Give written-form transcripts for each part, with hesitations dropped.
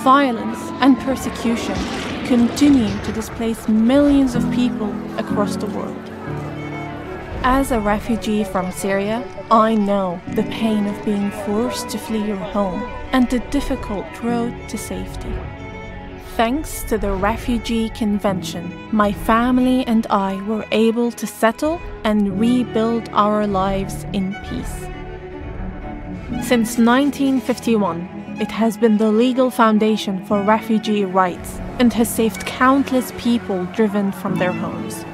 violence and persecution continue to displace millions of people across the world. As a refugee from Syria, I know the pain of being forced to flee your home and the difficult road to safety. Thanks to the Refugee Convention, my family and I were able to settle and rebuild our lives in peace. Since 1951, it has been the legal foundation for refugee rights and has saved countless people driven from their homes.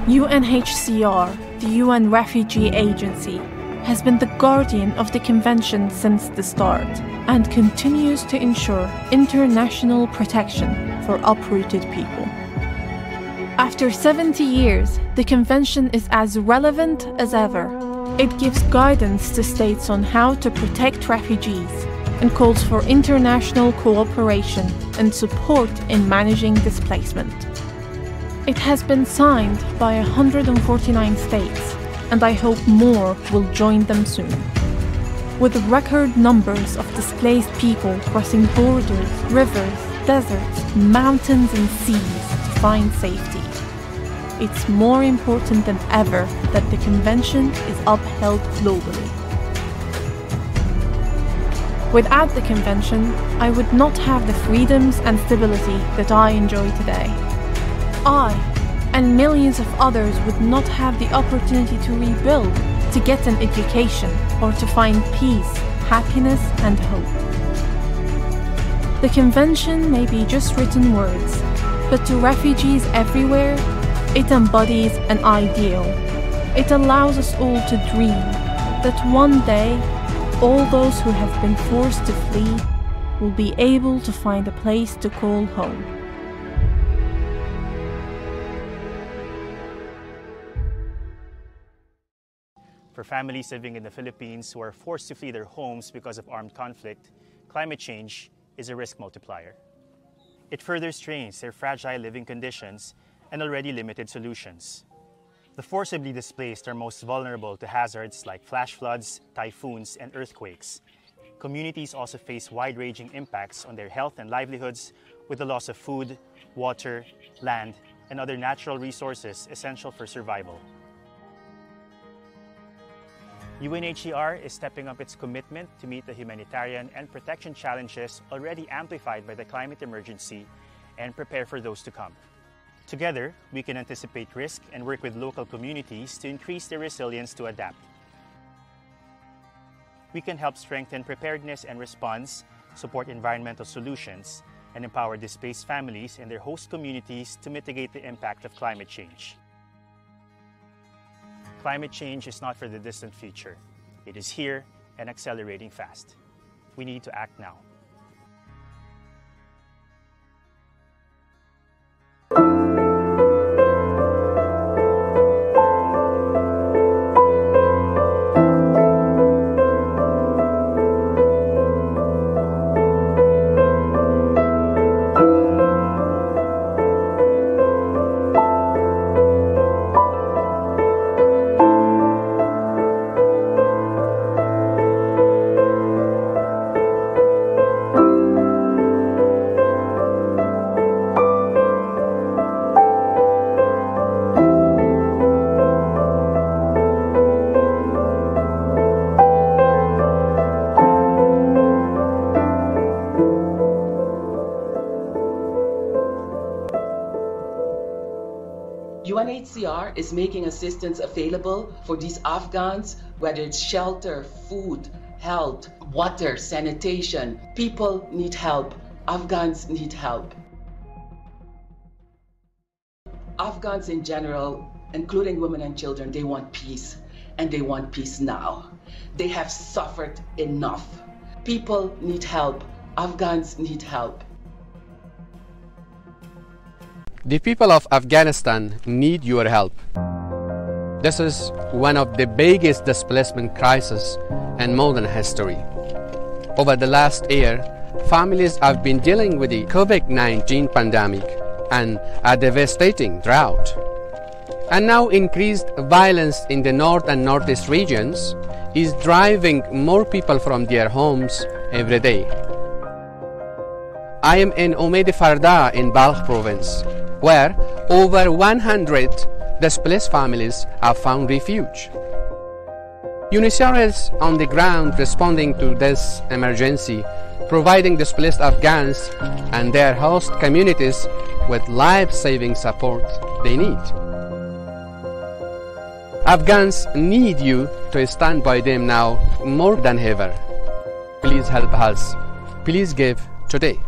UNHCR, the UN Refugee Agency, has been the guardian of the convention since the start and continues to ensure international protection for uprooted people. After 70 years, the convention is as relevant as ever. It gives guidance to states on how to protect refugees and calls for international cooperation and support in managing displacement. It has been signed by 149 states, and I hope more will join them soon. With record numbers of displaced people crossing borders, rivers, deserts, mountains and seas to find safety, it's more important than ever that the convention is upheld globally. Without the convention, I would not have the freedoms and stability that I enjoy today. I and millions of others would not have the opportunity to rebuild, to get an education, or to find peace, happiness, and hope. The convention may be just written words, but to refugees everywhere, it embodies an ideal. It allows us all to dream that one day, all those who have been forced to flee will be able to find a place to call home. For families living in the Philippines who are forced to flee their homes because of armed conflict, climate change is a risk multiplier. It further strains their fragile living conditions and already limited solutions. The forcibly displaced are most vulnerable to hazards like flash floods, typhoons, and earthquakes. Communities also face wide-ranging impacts on their health and livelihoods with the loss of food, water, land, and other natural resources essential for survival. UNHCR is stepping up its commitment to meet the humanitarian and protection challenges already amplified by the climate emergency and prepare for those to come. Together, we can anticipate risk and work with local communities to increase their resilience to adapt. We can help strengthen preparedness and response, support environmental solutions, and empower displaced families and their host communities to mitigate the impact of climate change. Climate change is not for the distant future. It is here and accelerating fast. We need to act now. UNHCR is making assistance available for these Afghans, whether it's shelter, food, health, water, sanitation. People need help. Afghans need help. Afghans in general, including women and children, they want peace, and they want peace now. They have suffered enough. People need help. Afghans need help. The people of Afghanistan need your help. This is one of the biggest displacement crises in modern history. Over the last year, families have been dealing with the COVID-19 pandemic and a devastating drought. And now increased violence in the north and northeast regions is driving more people from their homes every day. I am in Umaid Farda in Balkh province, where over 100 displaced families have found refuge. UNHCR is on the ground responding to this emergency, providing displaced Afghans and their host communities with life-saving support they need. Afghans need you to stand by them now more than ever. Please help us. Please give today.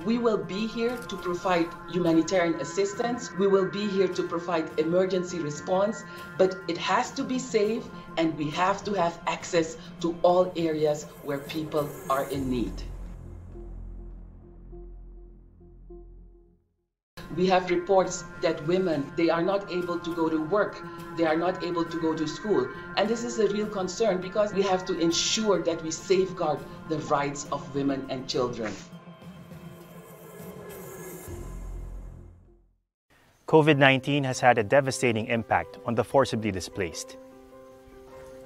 We will be here to provide humanitarian assistance. We will be here to provide emergency response, but it has to be safe and we have to have access to all areas where people are in need. We have reports that women, they are not able to go to work, they are not able to go to school. And this is a real concern because we have to ensure that we safeguard the rights of women and children. COVID-19 has had a devastating impact on the forcibly displaced.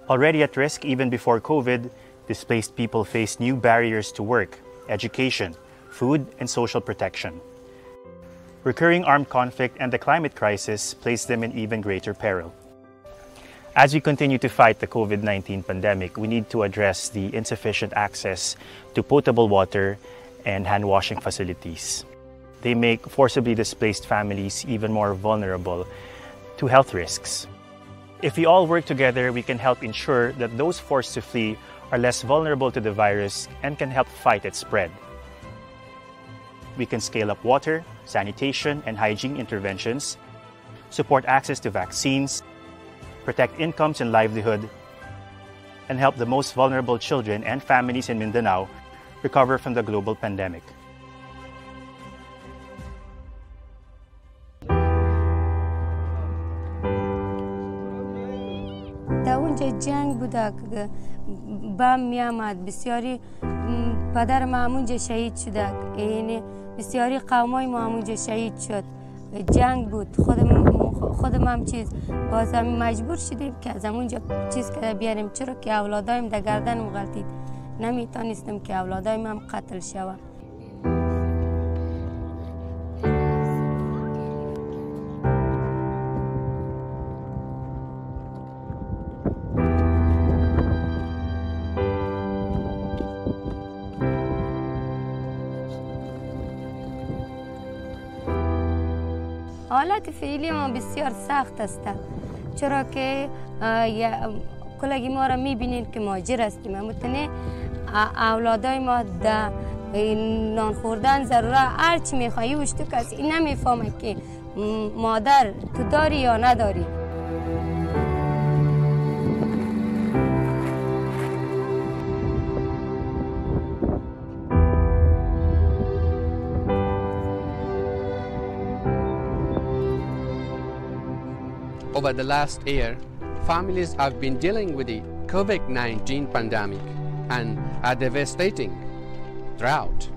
Already at risk even before COVID, displaced people face new barriers to work, education, food, and social protection. Recurring armed conflict and the climate crisis place them in even greater peril. As we continue to fight the COVID-19 pandemic, we need to address the insufficient access to potable water and hand washing facilities. They make forcibly displaced families even more vulnerable to health risks. If we all work together, we can help ensure that those forced to flee are less vulnerable to the virus and can help fight its spread. We can scale up water, sanitation, and hygiene interventions, support access to vaccines, protect incomes and livelihood, and help the most vulnerable children and families in Mindanao recover from the global pandemic. در اونجا جنگ بوده که بم می آمد بسیاری پدر ما همونجا شهید شده یعنی بسیاری قومای ما همونجا شهید شد جنگ بود خودم هم چیز باز هم مجبور شدیم که از همونجا چیز که بیاریم چرا که اولادایم در گردنم غلطید نمیتونستم که اولادایم هم قتل شوه حالت فعلی ما بسیار سخت است چرا که کلگی ما را میبینید که مهاجر هستیم متنه اولادای ما در نان خوردن ضروره هرچی میخوایی وش تو کسی این نمیفهمه که مادر تو داری یا نداری Over the last year, families have been dealing with the COVID-19 pandemic and a devastating drought.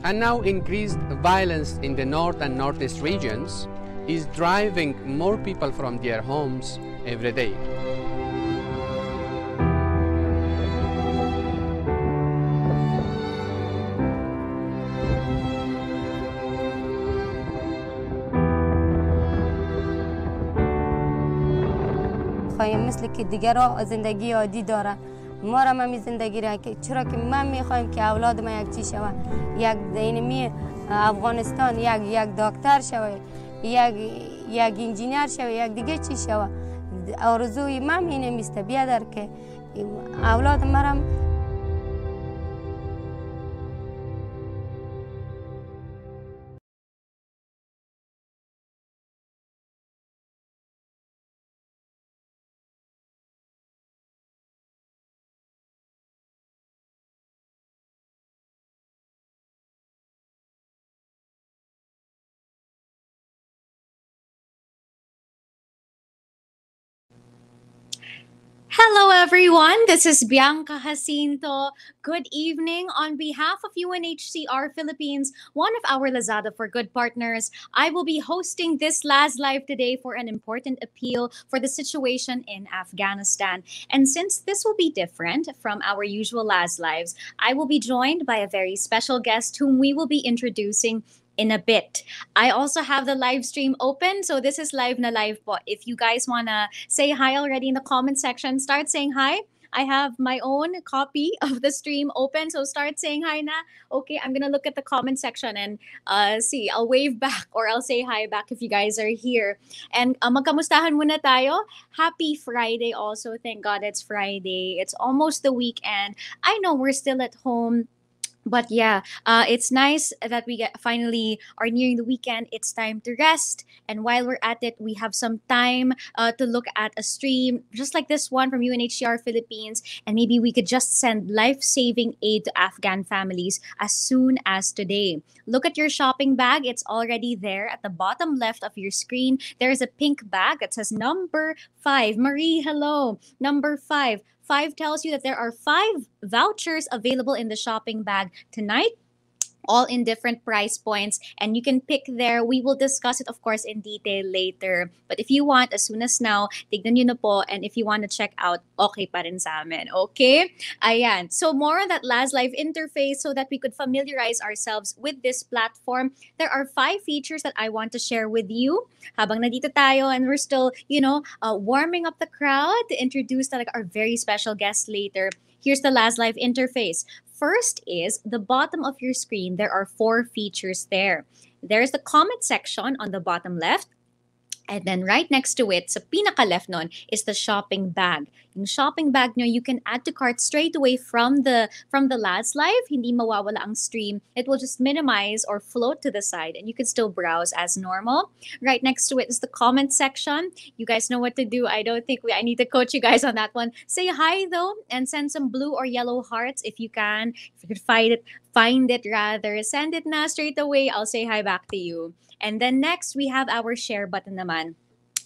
And now increased violence in the north and northeast regions is driving more people from their homes every day. مثل که دیگرها زندگی عادی دارن ما را هم زندگی را که چرا که من میخوایم که اولاد ما یک چی شوه یک اینمی افغانستان یک دکتر شوه یک انجینیر شوه یک دیگه چی شوه آرزوی من اینه میست بیادر که اولاد مرا Hello, everyone. This is Bianca Jacinto. Good evening. On behalf of UNHCR Philippines, one of our Lazada for Good partners, I will be hosting this LazLive today for an important appeal for the situation in Afghanistan. And since this will be different from our usual LazLives, I will be joined by a very special guest whom we will be introducing in a bit. I also have the live stream open, so this is live na live po. If you guys wanna say hi already in the comment section, start saying hi. I have my own copy of the stream open, so start saying hi na. Okay, I'm gonna look at the comment section and see. I'll wave back or I'll say hi back if you guys are here. And magkamustahan muna tayo. Happy Friday also. Thank God it's Friday. It's almost the weekend. I know we're still at home. But yeah, it's nice that we finally are nearing the weekend. It's time to rest. And while we're at it, we have some time to look at a stream just like this one from UNHCR Philippines. And maybe we could just send life-saving aid to Afghan families as soon as today. Look at your shopping bag. It's already there at the bottom left of your screen. There is a pink bag that says number 5. Marie, hello. Number 5. 5 tells you that there are 5 vouchers available in the shopping bag tonight, all in different price points, and you can pick there. We will discuss it, of course, in detail later. But if you want, as soon as now, tignan nyo na po. And if you want to check out, okay pa rin sa amin. Okay? Ayan. So more on that LazLive interface so that we could familiarize ourselves with this platform. There are 5 features that I want to share with you. Habang nandito tayo and we're still, warming up the crowd to introduce our very special guest later. Here's the LazLive interface. First is the bottom of your screen. There are 4 features there. There's the comment section on the bottom left. And then right next to it, sa pinaka-left nun, is the shopping bag. Yung shopping bag nyo, you can add to cart straight away from the LazLive. Hindi mawawala ang stream. It will just minimize or float to the side and you can still browse as normal. Right next to it is the comment section. You guys know what to do. I don't think I need to coach you guys on that one. Say hi though and send some blue or yellow hearts if you can. If you could find it rather. Send it na straight away. I'll say hi back to you. And then next, we have our share button naman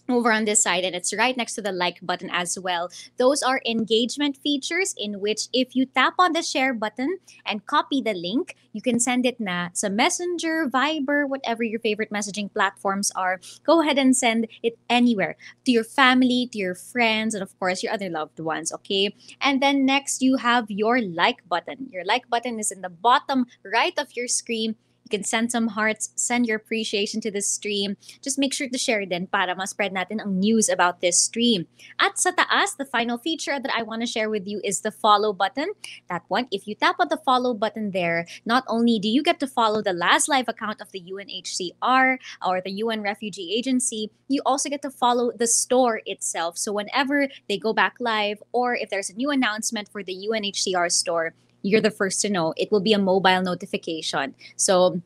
over on this side, and it's right next to the like button as well. Those are engagement features in which if you tap on the share button and copy the link, you can send it na sa Messenger, Viber, whatever your favorite messaging platforms are. Go ahead and send it anywhere to your family, to your friends, and of course, your other loved ones, okay? And then next, you have your like button. Your like button is in the bottom right of your screen. You can send some hearts, send your appreciation to this stream. Just make sure to share din para ma-spread natin ang news about this stream. At sa taas, the final feature that I want to share with you is the follow button. That one, if you tap on the follow button there, not only do you get to follow the LazLive account of the UNHCR or the UN Refugee Agency, you also get to follow the store itself. So whenever they go back live or if there's a new announcement for the UNHCR store, you're the first to know. It will be a mobile notification. So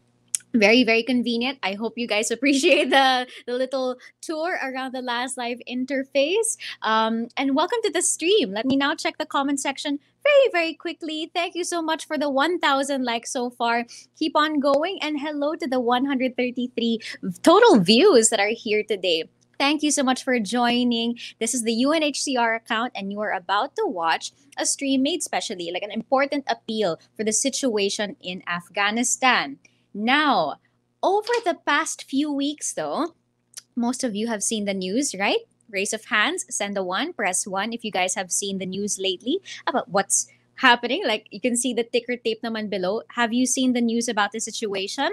very, very convenient. I hope you guys appreciate the little tour around the LazLive interface. And welcome to the stream. Let me now check the comment section very, very quickly. Thank you so much for the 1,000 likes so far. Keep on going. And hello to the 133 total views that are here today. Thank you so much for joining. This is the UNHCR account, and you are about to watch a stream made specially, like an important appeal for the situation in Afghanistan. Now, over the past few weeks, though, most of you have seen the news, right? Raise of hands, send a 1, press 1 if you guys have seen the news lately about what's happening. Like, you can see the ticker tape naman below. Have you seen the news about the situation?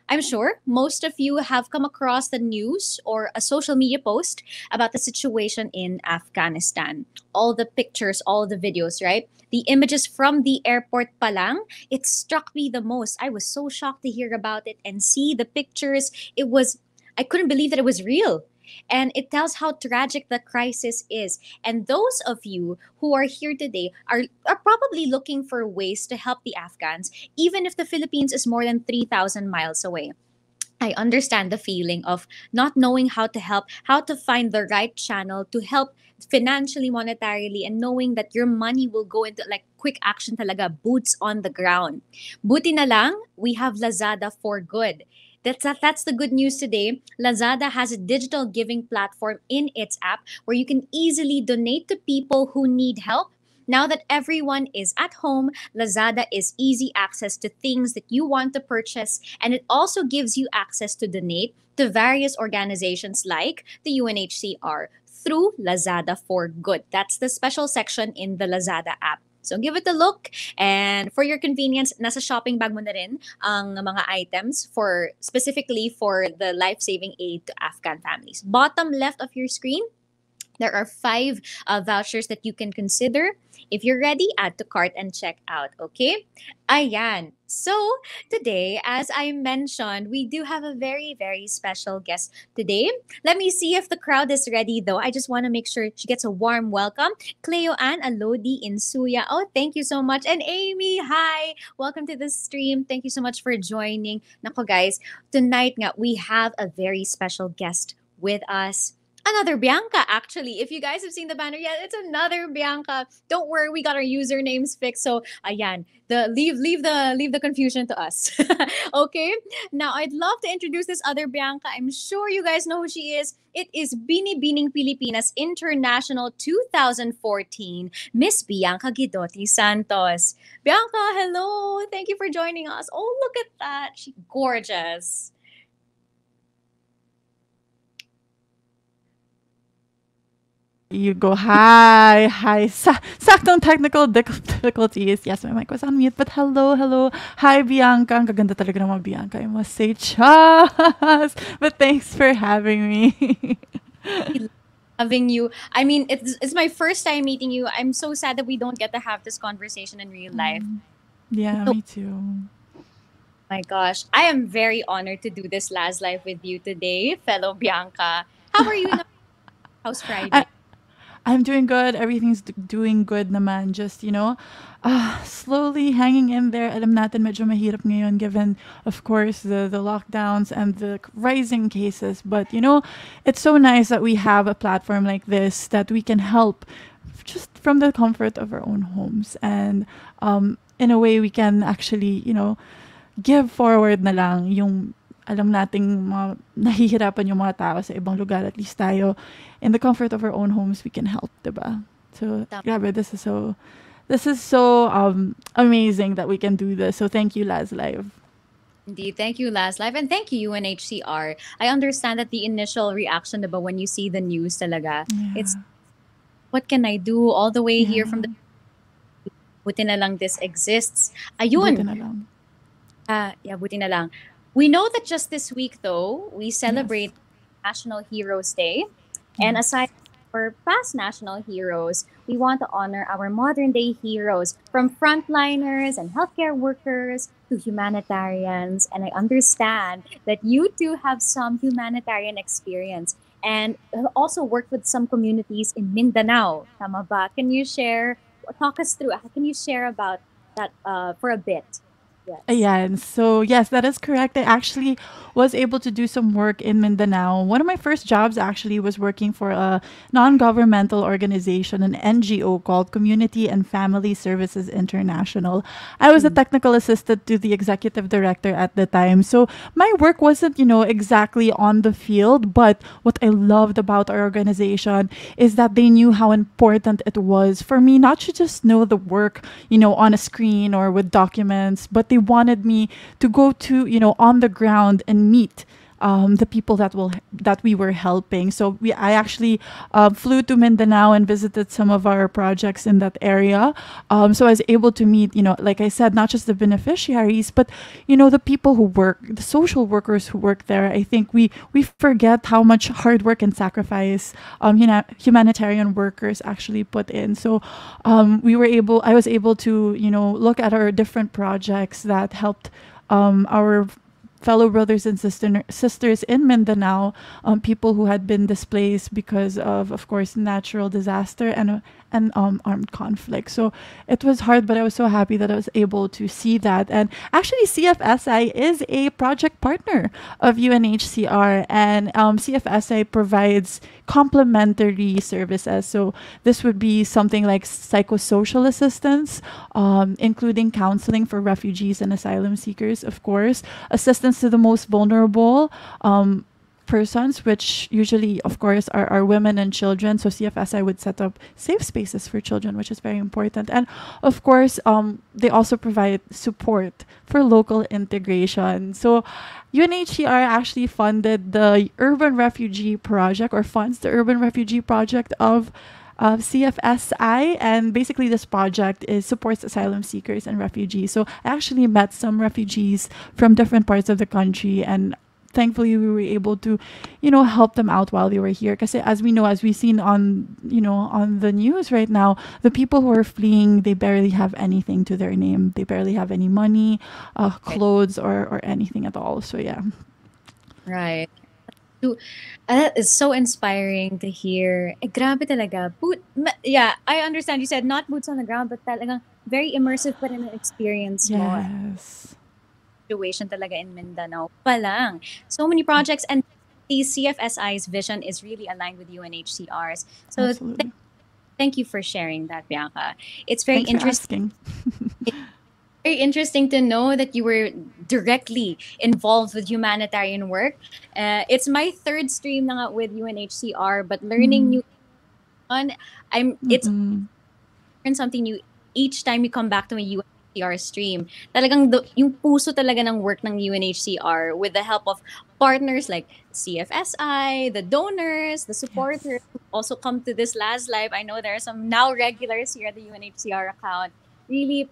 I'm sure most of you have come across the news or a social media post about the situation in Afghanistan. All the pictures, all the videos, right? The images from the airport pa lang, it struck me the most. I was so shocked to hear about it and see the pictures. I couldn't believe that it was real. And it tells how tragic the crisis is. And those of you who are here today are probably looking for ways to help the Afghans, even if the Philippines is more than 3,000 miles away. I understand the feeling of not knowing how to help, how to find the right channel to help financially, monetarily, and knowing that your money will go into like quick action talaga, boots on the ground. Buti na lang, we have Lazada for Good. That's the good news today. Lazada has a digital giving platform in its app where you can easily donate to people who need help. Now that everyone is at home, Lazada is easy access to things that you want to purchase, and it also gives you access to donate to various organizations like the UNHCR through Lazada for Good. That's the special section in the Lazada app. So give it a look, and for your convenience, nasa shopping bag mo na rin ang mga items for specifically for the life-saving aid to Afghan families. Bottom left of your screen, there are 5 vouchers that you can consider. If you're ready, add to cart and check out, okay? Ayan. So, today, as I mentioned, we do have a very, very special guest today. Let me see if the crowd is ready, though. I just want to make sure she gets a warm welcome. Cleo Ann Alodi in Suya. Oh, thank you so much. And Amy, hi. Welcome to the stream. Thank you so much for joining. Nako, guys, tonight nga, we have a very special guest with us. Another Bianca, actually. If you guys have seen the banner, yeah, it's another Bianca. Don't worry, we got our usernames fixed. So, ayan, leave the confusion to us. Okay. Now, I'd love to introduce this other Bianca. I'm sure you guys know who she is. It is Binibining Pilipinas International 2014, Miss Bianca Guidotti Santos. Bianca, hello. Thank you for joining us. Oh, look at that. She's gorgeous. You go, hi. Saktong technical difficulties. Yes, my mic was on mute, but hello. Hi, Bianca. Ang kaganda talaga ng mga Bianca. I must say, Chas. But thanks for having me. Having you. I mean, it's my first time meeting you. I'm so sad that we don't get to have this conversation in real life. Yeah, me too. My gosh. I am very honored to do this LazLive with you today, fellow Bianca. How are you? How's Friday? I'm doing good. Everything's doing good naman. Just, slowly hanging in there. Alam natin medyo mahirap ngayon given, of course, the lockdowns and the rising cases. But, it's so nice that we have a platform like this that we can help just from the comfort of our own homes. And in a way, we can actually, give forward na lang yung alam nating nahihirapan yung mga tao sa ibang lugar, at least tayo in the comfort of our own homes we can help, diba? So grabe, this is so amazing that we can do this. So thank you, LazLive. Indeed, thank you, LazLive, and thank you, UNHCR. I understand that the initial reaction, diba, when you see the news talaga, it's what can I do all the way here from the buti na lang this exists. Ayun. Buti na lang. Buti na lang. We know that just this week, though, we celebrate National Heroes Day. And aside from past national heroes, we want to honor our modern-day heroes, from frontliners and healthcare workers to humanitarians. And I understand that you two have some humanitarian experience and also worked with some communities in Mindanao. Tama ba? Talk us through, can you share about that for a bit? Yes. Ayan. So, yes, that is correct. I actually was able to do some work in Mindanao. One of my first jobs actually was working for a non-governmental organization, an NGO called Community and Family Services International. I was a technical assistant to the executive director at the time. So, my work wasn't, exactly on the field, but what I loved about our organization is that they knew how important it was for me not to just know the work, on a screen or with documents, but they wanted me to go to, on the ground and meet the people that we were helping. So I actually flew to Mindanao and visited some of our projects in that area. So I was able to meet, like I said, not just the beneficiaries, but, the people who work, the social workers who work there. I think we forget how much hard work and sacrifice humanitarian workers actually put in. So I was able to, look at our different projects that helped our fellow brothers and sisters in Mindanao, people who had been displaced because of course, natural disaster and armed conflict. So it was hard, but I was so happy that I was able to see that. And actually, CFSI is a project partner of UNHCR, and CFSI provides complementary services. So this would be something like psychosocial assistance, including counseling for refugees and asylum seekers, of course, assistance assistance to the most vulnerable persons, which usually, of course, are women and children. So CFSI would set up safe spaces for children, which is very important. And of course, they also provide support for local integration. So UNHCR actually funded the Urban Refugee Project, or funds the Urban Refugee Project of CFSI, and basically this project supports asylum seekers and refugees. So I actually met some refugees from different parts of the country, and thankfully we were able to, help them out while they were here. Because as we know, as we've seen on the news right now, the people who are fleeing, they barely have anything to their name. They barely have any money, clothes, or anything at all. So yeah. Right. That is so inspiring to hear. Grabe talaga. Yeah, I understand you said not boots on the ground, but talagang very immersive pa rin ang experience mo. Yes. Situation talaga in Mindanao pa lang. So many projects, and the CFSI's vision is really aligned with UNHCR's. So thank you for sharing that, Bianca. It's very interesting. Very interesting to know that you were directly involved with humanitarian work. It's my third stream na nga with UNHCR, but learning new it's learn something new each time you come back to my UNHCR stream. Talagang yung puso talaga ng work ng UNHCR, with the help of partners like CFSI, the donors, the supporters who also come to this LazLive. I know there are some now regulars here at the UNHCR account. Really,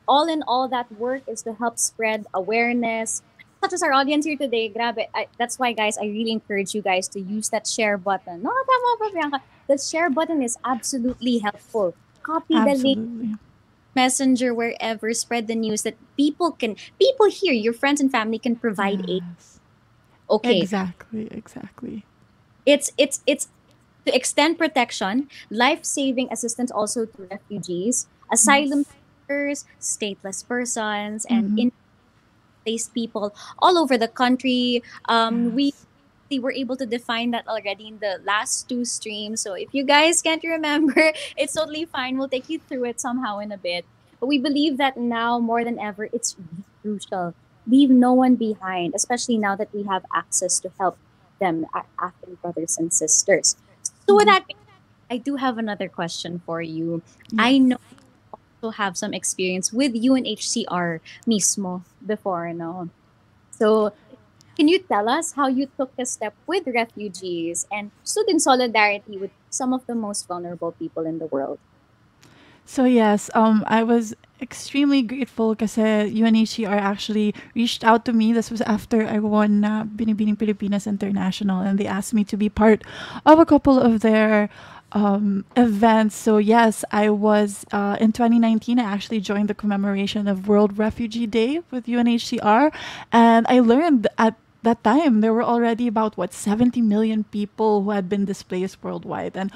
all in all, that work is to help spread awareness, such as our audience here today. Grabe. That's why, guys, I really encourage you guys to use that share button. No, tama ba, Bianca? The share button is absolutely helpful. Copy the link, Messenger, wherever, spread the news that people here, your friends and family, can provide aid. Okay. Exactly. It's to extend protection, life-saving assistance also to refugees, asylum seekers, stateless persons, and displaced people all over the country. We were able to define that already in the last two streams. So if you guys can't remember, it's totally fine. We'll take you through it somehow in a bit. But we believe that now more than ever, it's really crucial. Leave no one behind, especially now that we have access to help them, our Afghan brothers and sisters. So with that, I do have another question for you. Yes. I know you also have some experience with UNHCR mismo before, no? So can you tell us how you took a step with refugees and stood in solidarity with some of the most vulnerable people in the world? So yes, I was extremely grateful because UNHCR actually reached out to me. This was after I won Binibining Pilipinas International, and they asked me to be part of a couple of their events. So yes, I was in 2019. I actually joined the commemoration of World Refugee Day with UNHCR, and I learned at that time there were already about 70 million people who had been displaced worldwide, and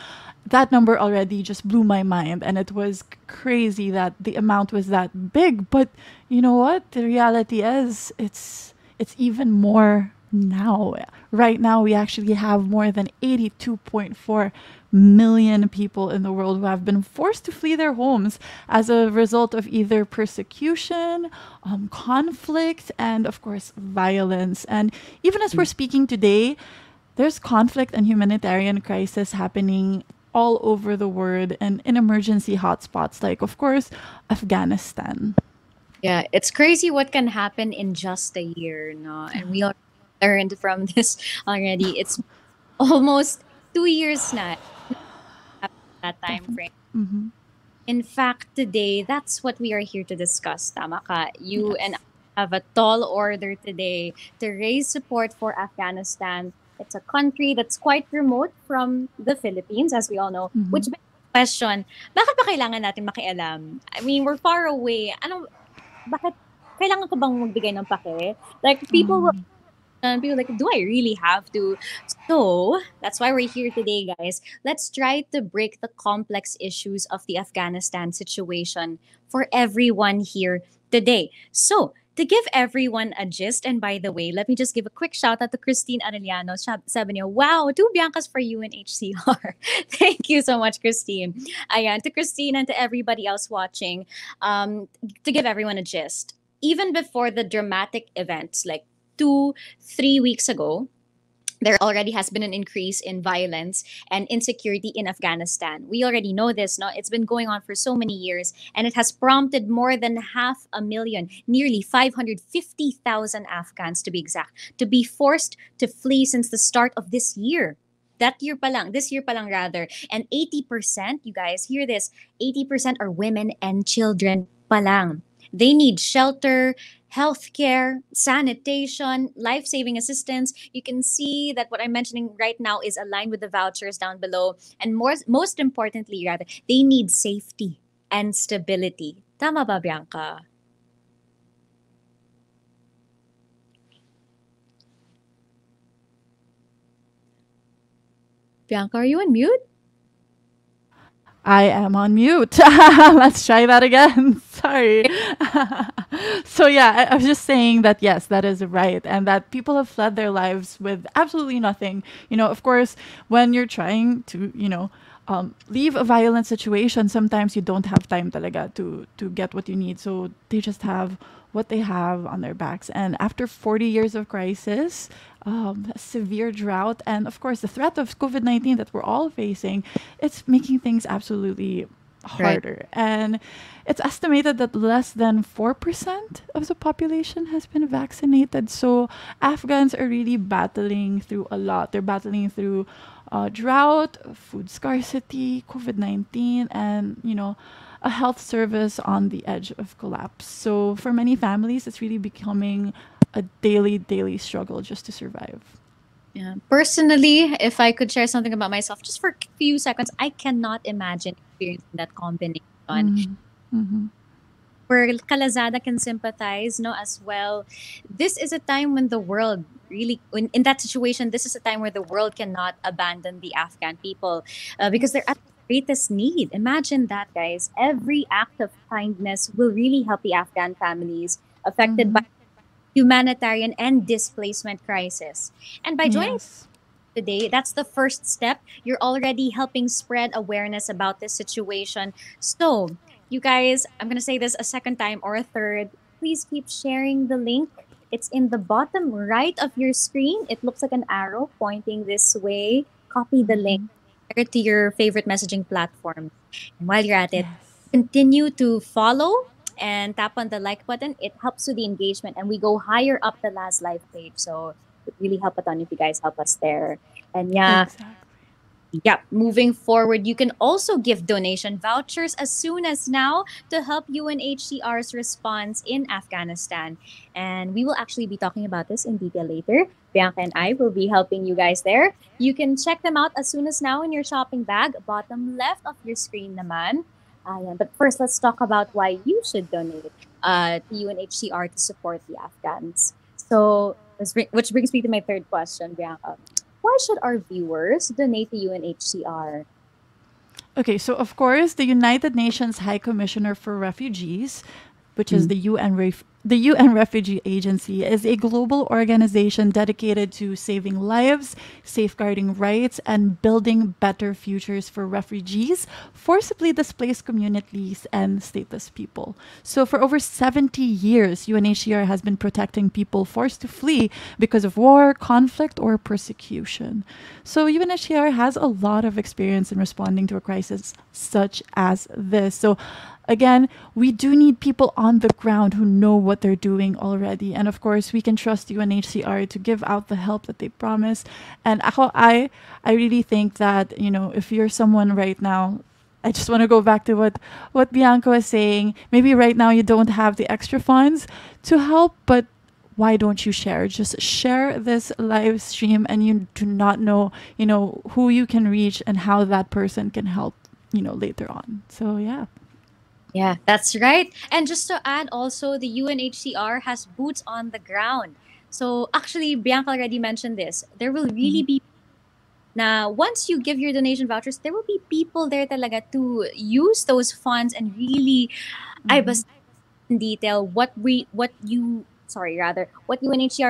that number already just blew my mind. And it was crazy that the amount was that big. But you know what? The reality is it's even more now. Right now, we actually have more than 82.4 million people in the world who have been forced to flee their homes as a result of either persecution, conflict, and of course, violence. And even as we're speaking today, there's conflict and humanitarian crisis happening all over the world and in emergency hotspots like, of course, Afghanistan. Yeah, it's crazy what can happen in just a year, no? And we all learned from this already. It's almost 2 years now, that time frame. Mm-hmm. In fact, today, that's what we are here to discuss, tama ka? You and I have a tall order today to raise support for Afghanistan. It's a country that's quite remote from the Philippines, as we all know. Which begs the question, bakit ba kailangan natin makialam? I mean, we're far away. Bakit kailangan ko bang magbigay ng pake? Like, people will like, do I really have to? So that's why we're here today, guys. Let's try to break the complex issues of the Afghanistan situation for everyone here today. So to give everyone a gist, and by the way, let me just give a quick shout out to Christine Arellano. Sabi niya, wow, 2 Biancas for UNHCR. Thank you so much, Christine. Ayan, to Christine and to everybody else watching, to give everyone a gist. Even before the dramatic events like 2-3 weeks ago, there already has been an increase in violence and insecurity in Afghanistan. We already know this, no? It's been going on for so many years, and it has prompted more than 500,000, nearly 550,000 Afghans to be exact, to be forced to flee since the start of this year. This year pa lang rather. And 80%, you guys, hear this, 80% are women and children pa lang. They need shelter, healthcare, sanitation, life-saving assistance. You can see that what I'm mentioning right now is aligned with the vouchers down below. And most importantly, rather, they need safety and stability. Tama ba, Bianca? Bianca, are you on mute? I am on mute. Let's try that again. Sorry. So yeah, I was just saying that yes, that is right, and that people have fled their lives with absolutely nothing. Of course, when you're trying to, leave a violent situation, sometimes you don't have time talaga to get what you need. So they just have what they have on their backs. And after 40 years of crisis, severe drought, and of course the threat of COVID-19 that we're all facing, it's making things absolutely harder. Right. And it's estimated that less than 4% of the population has been vaccinated. So Afghans are really battling through a lot. They're battling through drought, food scarcity, COVID-19, and, a health service on the edge of collapse. So for many families, it's really becoming a daily struggle just to survive. Yeah. Personally, if I could share something about myself just for a few seconds, I cannot imagine experiencing that combination. Mm-hmm. Where Kalazada can sympathize, as well. This is a time when the world really, in that situation, this is a time where the world cannot abandon the Afghan people because they're at the greatest need. Imagine that, guys. Every act of kindness will really help the Afghan families affected by humanitarian and displacement crisis. And by joining today, that's the first step. You're already helping spread awareness about this situation. So, you guys, I'm going to say this a second time or a third. Please keep sharing the link. It's in the bottom right of your screen. It looks like an arrow pointing this way. Copy the link to your favorite messaging platform. And while you're at it, continue to follow and tap on the like button. It helps with the engagement, and we go higher up the LazLive page. So it really help a ton if you guys help us there. And moving forward, you can also give donation vouchers as soon as now to help UNHCR's response in Afghanistan. And we will actually be talking about this in detail later. Bianca and I will be helping you guys there. You can check them out as soon as now in your shopping bag, bottom left of your screen naman. But first, let's talk about why you should donate to UNHCR to support the Afghans. So, which brings me to my third question, Bianca. Why should our viewers donate to UNHCR? Okay, so of course, the United Nations High Commissioner for Refugees, which is the UN Refugee Agency, is a global organization dedicated to saving lives, safeguarding rights, and building better futures for refugees, forcibly displaced communities, and stateless people. So for over 70 years, UNHCR has been protecting people forced to flee because of war, conflict, or persecution. So UNHCR has a lot of experience in responding to a crisis such as this. So again, we do need people on the ground who know what they're doing already. And of course, we can trust UNHCR to give out the help that they promise. And I really think that, if you're someone right now, I just want to go back to what Bianca was saying. Maybe right now you don't have the extra funds to help, but why don't you share? Just share this live stream, and you do not know, who you can reach and how that person can help, later on. So, yeah. Yeah, that's right. And just to add also, the UNHCR has boots on the ground. So actually, Bianca already mentioned this. There will really be, now once you give your donation vouchers, there will be people there talaga to use those funds and really, I was in detail what UNHCR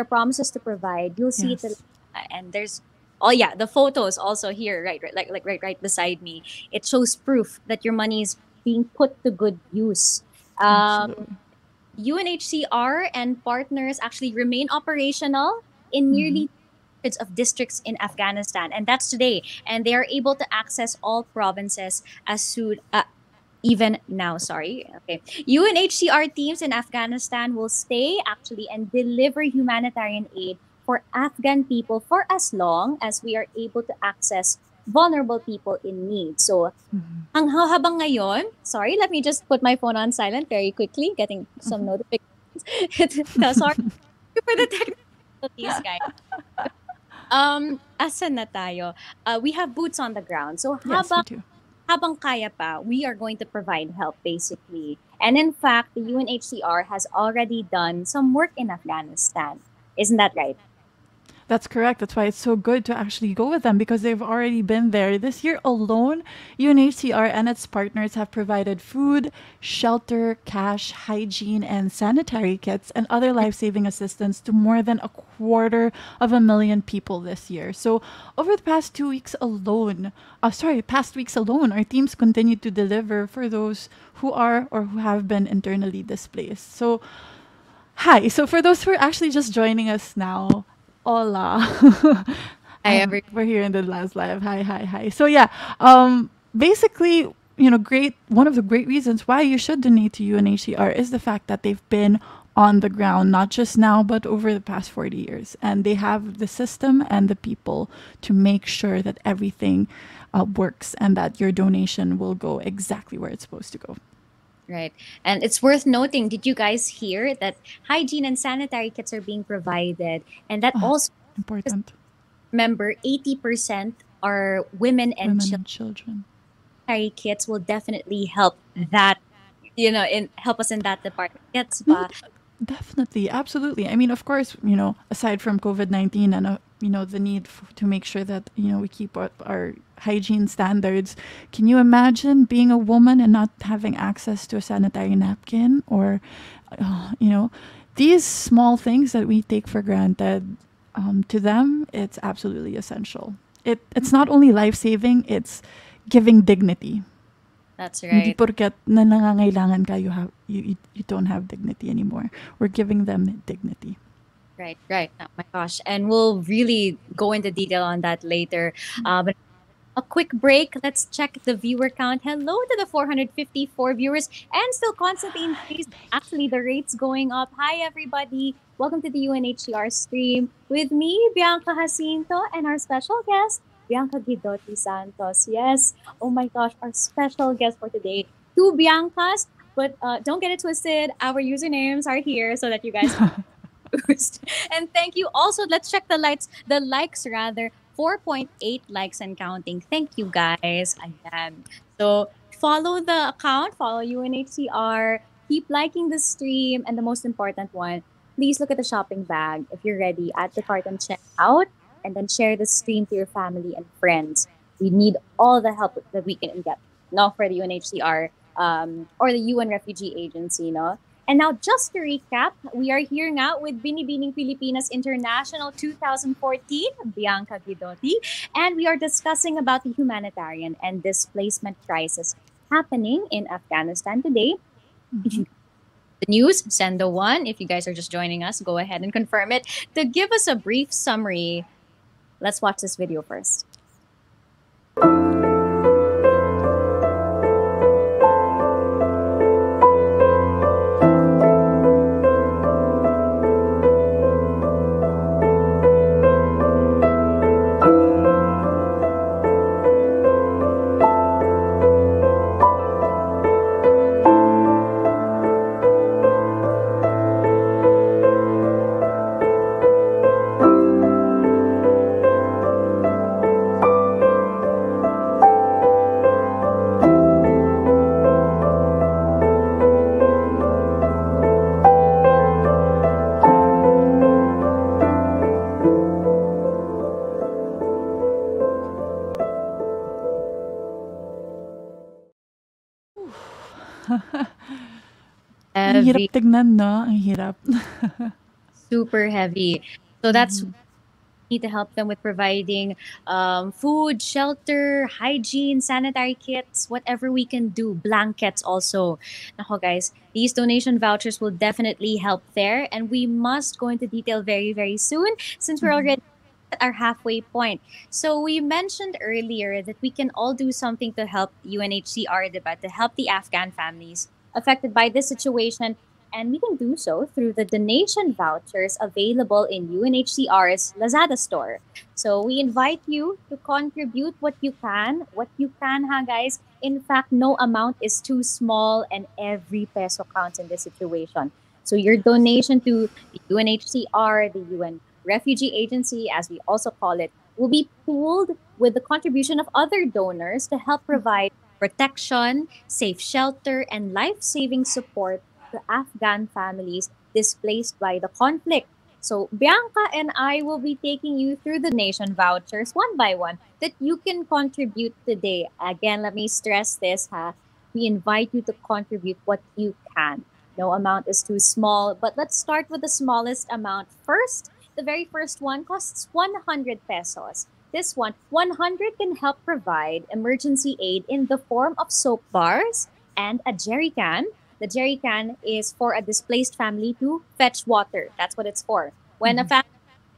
promises to provide. You'll see it, and there's the photos also here, right beside me. It shows proof that your money is being put to good use. UNHCR and partners actually remain operational in nearly hundreds of districts in Afghanistan, and that's today. And they are able to access all provinces as soon, even now. Sorry. Okay. UNHCR teams in Afghanistan will stay actually and deliver humanitarian aid for Afghan people for as long as we are able to access vulnerable people in need. So, habang ngayon, sorry, let me just put my phone on silent very quickly, getting some notifications. No, sorry for the technicalities, guys. Asan na tayo? We have boots on the ground. So Yes, we do. habang kaya pa, we are going to provide help basically. And in fact, the UNHCR has already done some work in Afghanistan. Isn't that right? That's correct. That's why it's so good to actually go with them because they've already been there. This year alone, UNHCR and its partners have provided food, shelter, cash, hygiene, and sanitary kits and other life-saving assistance to more than 250,000 people this year. So over the past weeks alone, our teams continue to deliver for those who are or who have been internally displaced. So hi. So for those who are actually just joining us now, hola. Hi, everyone. We're here in the LazLive. Hi. So yeah, basically, one of the great reasons why you should donate to UNHCR is the fact that they've been on the ground, not just now, but over the past 40 years. And they have the system and the people to make sure that everything works and that your donation will go exactly where it's supposed to go. Right. And it's worth noting, did you guys hear that hygiene and sanitary kits are being provided? And that also, Important. remember, 80% are women and Children. sanitary kits will definitely help that, help us in that department. Gets ba? Definitely, absolutely. I mean, of course, aside from COVID-19 and the need to make sure that we keep our hygiene standards, can you imagine being a woman and not having access to a sanitary napkin or these small things that we take for granted? To them, it's absolutely essential. It's not only life-saving; it's giving dignity. That's Hindi right. porket na nangangailangan ka, you don't have dignity anymore. We're giving them dignity. Right. Oh my gosh. And we'll really go into detail on that later. But a quick break. Let's check the viewer count. Hello to the 454 viewers and still constantly increased. Actually, the rate's going up. Hi, everybody. Welcome to the UNHCR stream with me, Bianca Jacinto, and our special guest, Bianca Guidotti Santos. Yes. Oh my gosh, our special guest for today. Two Biancas, but don't get it twisted. Our usernames are here so that you guys boost. And thank you. Also, let's check the likes rather. 4.8 likes and counting. Thank you guys. Ayan. So follow the account, follow UNHCR, keep liking the stream, and the most important one, please look at the shopping bag. If you're ready, add the cart and check out, and then share the stream to your family and friends. We need all the help that we can get, not for the UNHCR or the UN Refugee Agency, no? And now, just to recap, we are here now with Binibining Pilipinas International 2014, Bianca Guidotti, and we are discussing about the humanitarian and displacement crisis happening in Afghanistan today. If you the news, send the one. If you guys are just joining us, go ahead and confirm it. To give us a brief summary, let's watch this video first. Ang hirap tignan, no? Ang hirap. Super heavy. So that's need to help them with providing food, shelter, hygiene, sanitary kits, whatever we can do, blankets also. Nako guys, these donation vouchers will definitely help there, and we must go into detail very, very soon since we're already at our halfway point. So we mentioned earlier that we can all do something to help UNHCR, diba? To help the Afghan families affected by this situation. And we can do so through the donation vouchers available in UNHCR's Lazada store. So we invite you to contribute what you can, ha guys. In fact, no amount is too small and every peso counts in this situation. So your donation to the UNHCR, the UN Refugee Agency, as we also call it, will be pooled with the contribution of other donors to help provide protection, safe shelter, and life saving support to Afghan families displaced by the conflict. So, Bianca and I will be taking you through the nation vouchers one by one that you can contribute today. Again, let me stress this, ha. We invite you to contribute what you can. No amount is too small, but let's start with the smallest amount first. The very first one costs 100 pesos. This 100 can help provide emergency aid in the form of soap bars and a jerry can. The jerry can is for a displaced family to fetch water. That's what it's for. When a family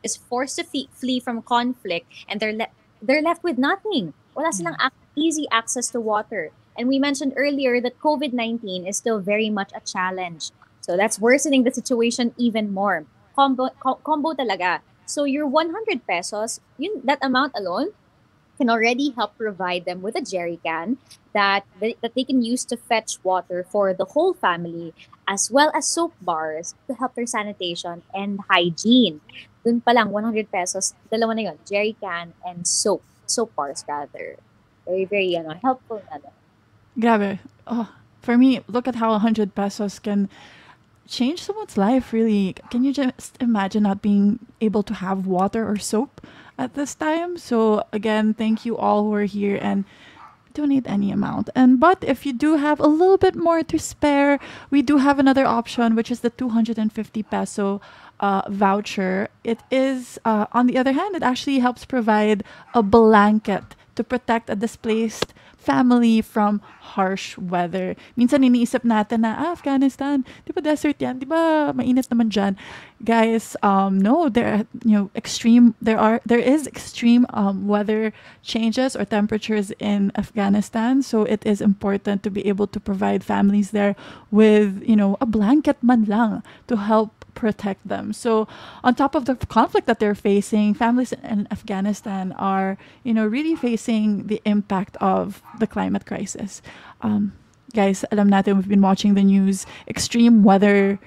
is forced to flee from conflict and they're left with nothing. Wala silang easy access to water. And we mentioned earlier that COVID-19 is still very much a challenge. So that's worsening the situation even more. Combo talaga. So your 100 pesos, that amount alone can already help provide them with a jerry can that they can use to fetch water for the whole family, as well as soap bars to help their sanitation and hygiene. Dun pa lang, 100 pesos, dalawa na yun, jerry can and soap bars rather. Very, very helpful na. Grabe. Oh, for me, look at how 100 pesos can change someone's life, really. Can you just imagine not being able to have water or soap at this time? So again, thank you all who are here and donate any amount. But if you do have a little bit more to spare, we do have another option, which is the 250 peso voucher. It is, on the other hand, it actually helps provide a blanket to protect a displaced family from harsh weather. Minsan iniisip natin na Afghanistan, di ba desert yan? Di ba mainit naman dyan? Guys, no, there is extreme weather changes or temperatures in Afghanistan. So it is important to be able to provide families there with, a blanket man lang to help protect them. So on top of the conflict that they're facing, families in Afghanistan are, really facing the impact of the climate crisis. Guys, alam natin, we've been watching the news. Extreme weather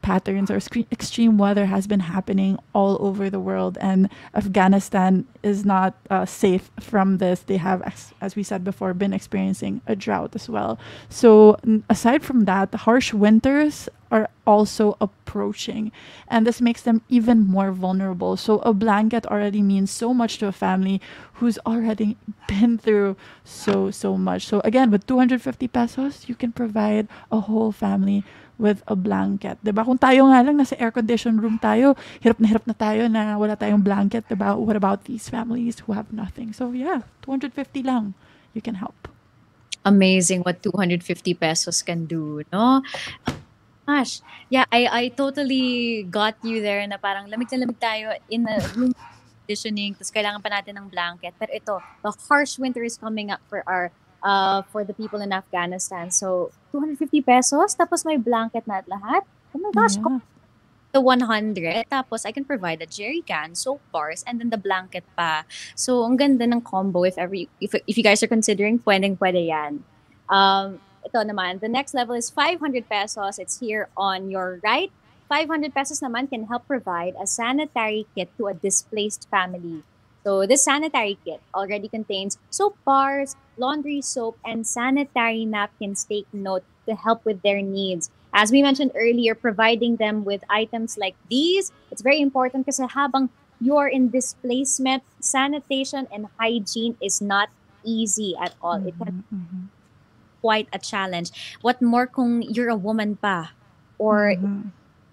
patterns or extreme weather has been happening all over the world, and Afghanistan is not safe from this. They have, as we said before, been experiencing a drought as well. So aside from that, the harsh winters are also approaching, and this makes them even more vulnerable. So a blanket already means so much to a family who's already been through so much. So again, with 250 pesos, you can provide a whole family with a blanket. Diba? Kung tayo nga lang nasa air-conditioned room tayo, hirap na tayo na wala tayong blanket. Diba? What about these families who have nothing? So yeah, 250 lang. You can help. Amazing what 250 pesos can do, no? Gosh, yeah, I totally got you there na parang lamig na lamig tayo in a room conditioning, tapos kailangan pa natin ng blanket. Pero ito, the harsh winter is coming up for the people in Afghanistan. So, 250 pesos, tapos may blanket na at lahat. Oh my gosh, the 100, tapos I can provide a jerry can, soap bars, and then the blanket pa. So, ang ganda ng combo if you guys are considering, pwede yan. Ito naman, the next level is 500 pesos. It's here on your right. 500 pesos naman can help provide a sanitary kit to a displaced family. So this sanitary kit already contains soap bars, laundry soap, and sanitary napkins. Take note to help with their needs. As we mentioned earlier, providing them with items like these, it's very important kasi habang you're in displacement, sanitation and hygiene is not easy at all. It can quite a challenge. What more kung you're a woman pa? Or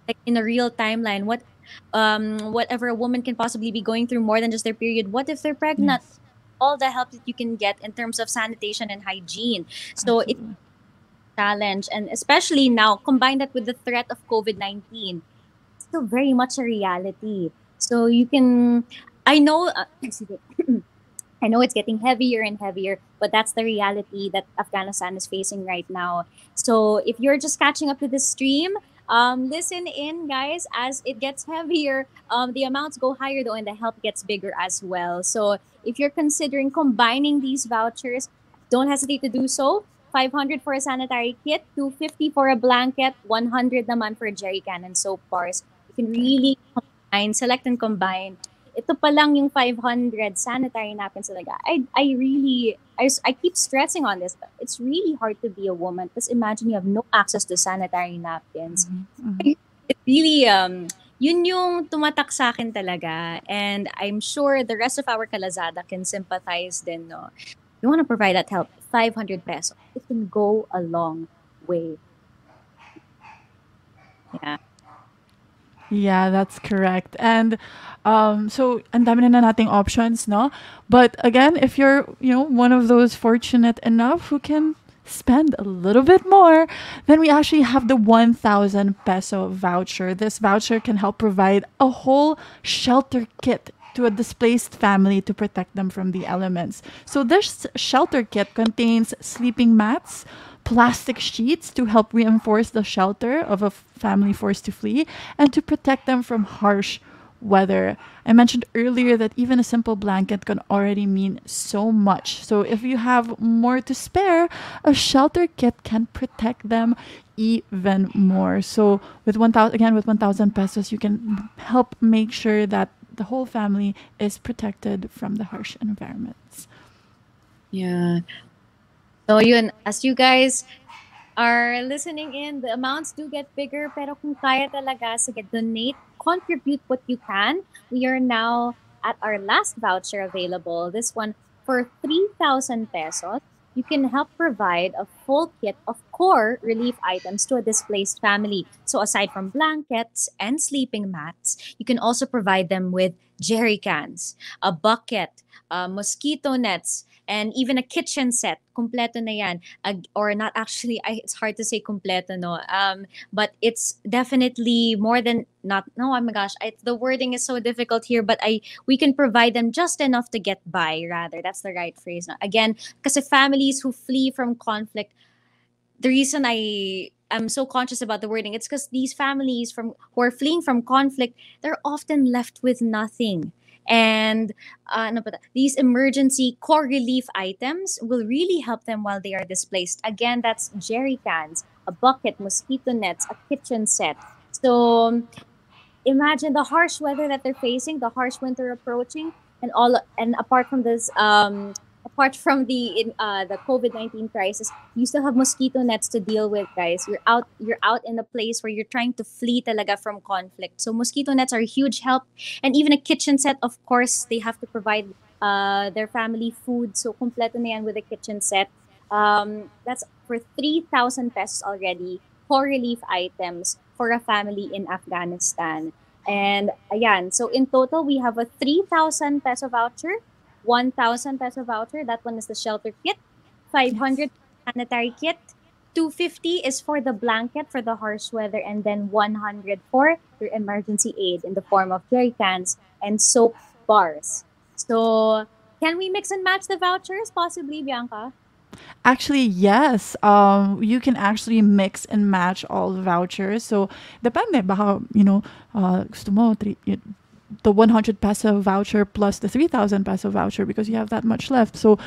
like in a real timeline, what whatever a woman can possibly be going through more than just their period. What if they're pregnant? Yes. All the help that you can get in terms of sanitation and hygiene. So it's Absolutely. a challenge, and especially now, combine that with the threat of COVID-19, it's still very much a reality. So you can, I know, excuse me, I know it's getting heavier and heavier, but that's the reality that Afghanistan is facing right now. So if you're just catching up to the stream, listen in, guys, as it gets heavier. The amounts go higher though, and the help gets bigger as well. So if you're considering combining these vouchers, don't hesitate to do so. 500 for a sanitary kit, 250 for a blanket, 100 naman for jerry can and soap bars. You can really combine, select and combine. Ito pa lang yung 500 sanitary napkins talaga. I keep stressing on this, but it's really hard to be a woman. Because imagine you have no access to sanitary napkins. It really, yun yung tumatak sa akin talaga. And I'm sure the rest of our kalazada can sympathize din, no? You want to provide that help, 500 pesos. It can go a long way. Yeah. Yeah, that's correct. And so ang dami na nating options, no? But again, if you're, one of those fortunate enough who can spend a little bit more, then we actually have the 1,000 peso voucher. This voucher can help provide a whole shelter kit to a displaced family to protect them from the elements. So this shelter kit contains sleeping mats, plastic sheets to help reinforce the shelter of a family forced to flee, and to protect them from harsh weather. I mentioned earlier that even a simple blanket can already mean so much. So if you have more to spare, a shelter kit can protect them even more. So with 1,000 pesos, you can help make sure that the whole family is protected from the harsh environments. Yeah. So yun, as you guys are listening in, the amounts do get bigger, pero kung kaya talaga, sige, donate, contribute what you can. We are now at our last voucher available. This one for 3,000 pesos. You can help provide a full kit of core relief items to a displaced family. So aside from blankets and sleeping mats, you can also provide them with jerry cans, a bucket, mosquito nets, and even a kitchen set. Kompleto na yan. Or not actually, it's hard to say kompleto, no? But it's definitely more than, not, no, oh my gosh, the wording is so difficult here, but we can provide them just enough to get by, rather. That's the right phrase. No? Again, kasi families who flee from conflict, the reason I'm so conscious about the wording, it's because these families who are fleeing from conflict, they're often left with nothing. And these emergency core relief items will really help them while they are displaced. Again, that's jerry cans, a bucket, mosquito nets, a kitchen set. So imagine the harsh weather that they're facing, the harsh winter approaching, and apart from this, apart from the COVID-19 crisis, you still have mosquito nets to deal with, guys. You're out in a place where you're trying to flee talaga from conflict. So mosquito nets are a huge help, and even a kitchen set. Of course, they have to provide their family food. So kompleto na yan with a kitchen set. That's for 3,000 pesos already. Core relief items for a family in Afghanistan. And ayan, so in total, we have a 3,000 peso voucher, 1,000 peso voucher. That one is the shelter kit. 500 sanitary kit. 250 is for the blanket for the harsh weather, and then 100 for your emergency aid in the form of jerry cans and soap bars. So, can we mix and match the vouchers possibly, Bianca? Actually, yes. You can actually mix and match all the vouchers. So, depende. Baka, gusto mo, the 100 peso voucher plus the 3,000 peso voucher because you have that much left. So,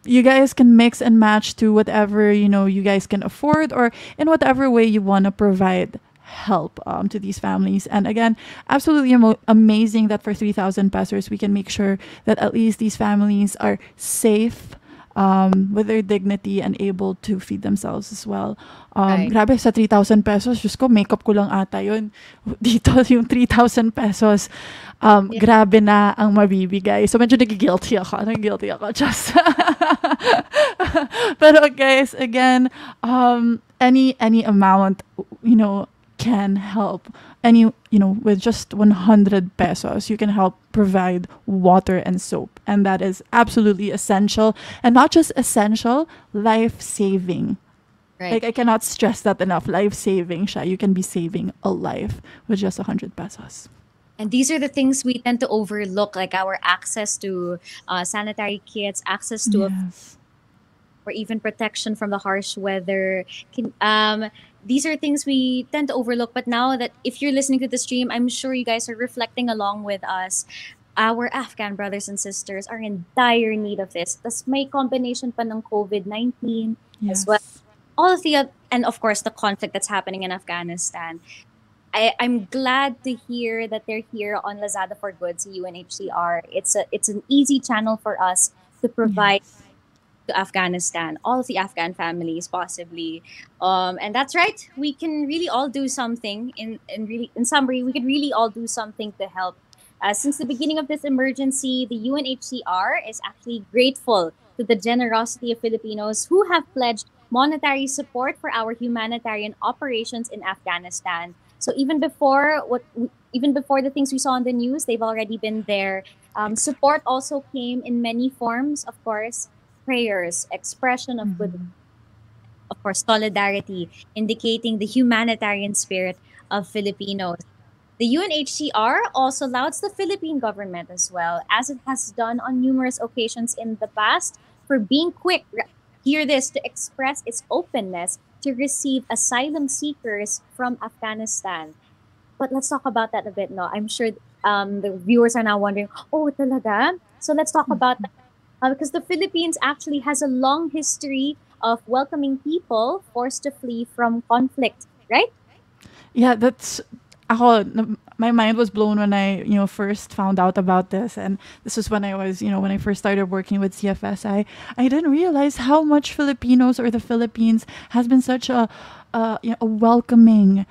you guys can mix and match to whatever, you guys can afford, or in whatever way you want to provide help to these families. And again, absolutely amazing that for 3,000 pesos, we can make sure that at least these families are safe, with their dignity and able to feed themselves as well. Grabe, sa 3,000 pesos, just ko, makeup ko lang ata yun. Dito, yung 3,000 pesos, grabe na ang mabibigay. So, medyo nagigilty ako. Just. Pero guys, again, any amount, can help. And with just 100 pesos, you can help provide water and soap. And that is absolutely essential. And not just essential, life-saving. Right. Like, I cannot stress that enough. Life-saving siya. You can be saving a life with just 100 pesos. And these are the things we tend to overlook, like our access to sanitary kits, access to Yes. or even protection from the harsh weather. These are things we tend to overlook. But now that if you're listening to the stream, I'm sure you guys are reflecting along with us. Our Afghan brothers and sisters are in dire need of this. Tas may combination pa ng COVID-19 as well. Yes. All of the, and of course, the conflict that's happening in Afghanistan. I'm glad to hear that they're here on Lazada for Goods, UNHCR. It's an easy channel for us to provide to Afghanistan, all of the Afghan families possibly. And that's right. We can really all do something. In summary, we could really all do something to help. Since the beginning of this emergency, the UNHCR is actually grateful to the generosity of Filipinos who have pledged monetary support for our humanitarian operations in Afghanistan. So even before the things we saw on the news, they've already been there. Support also came in many forms, of course, prayers, expression of good, of course, solidarity, indicating the humanitarian spirit of Filipinos. The UNHCR also lauds the Philippine government as well, as it has done on numerous occasions in the past, for being quick, hear this, to express its openness to receive asylum seekers from Afghanistan. But let's talk about that a bit, no? I'm sure the viewers are now wondering, oh, talaga? So let's talk about that. Because the Philippines actually has a long history of welcoming people forced to flee from conflict, right? Yeah, my mind was blown when I, first found out about this. And this was when when I first started working with CFS. I didn't realize how much Filipinos or the Philippines has been such a welcoming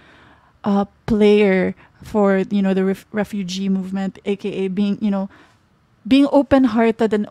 player for, the refugee movement, aka being open-hearted and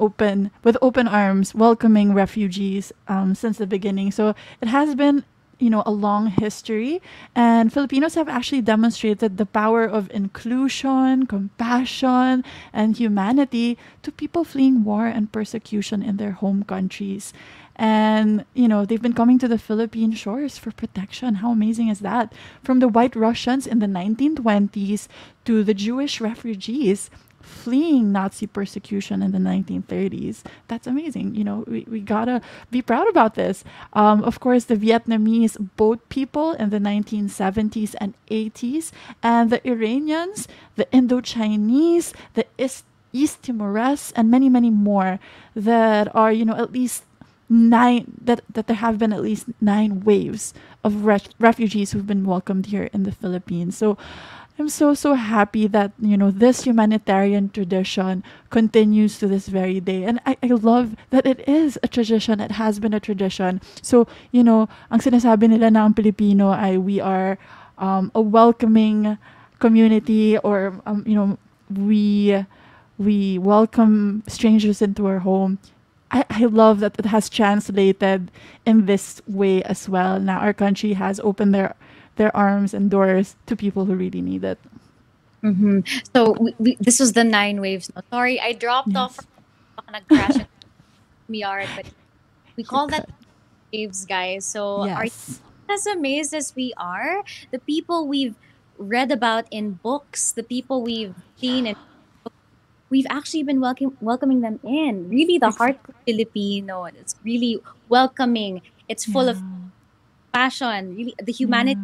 with open arms, welcoming refugees since the beginning. So it has been, a long history, and Filipinos have actually demonstrated the power of inclusion, compassion, and humanity to people fleeing war and persecution in their home countries. And, they've been coming to the Philippine shores for protection. How amazing is that? From the White Russians in the 1920s to the Jewish refugees fleeing Nazi persecution in the 1930s. That's amazing. We gotta be proud about this. Of course, the Vietnamese boat people in the 1970s and 80s, and the Iranians, the Indo-Chinese, the East Timorese, and many, many more that are, at least that there have been at least 9 waves of refugees who've been welcomed here in the Philippines. So I'm so happy that this humanitarian tradition continues to this very day, and I love that it is a tradition. It has been a tradition. So ang sinasabi nila na ang Pilipino ay we are a welcoming community, or we welcome strangers into our home. I love that it has translated in this way as well. Now our country has opened their arms and doors to people who really need it. Mm-hmm. So this was the 9 waves. No, sorry, I dropped off. Nag-crash in my yard, but we call that waves, guys. So are you as amazed as we are? The people we've read about in books, the people we've seen, and we've actually been welcoming them in. Really, the heart of Filipino. It's really welcoming. It's full of passion. Really, the humanity.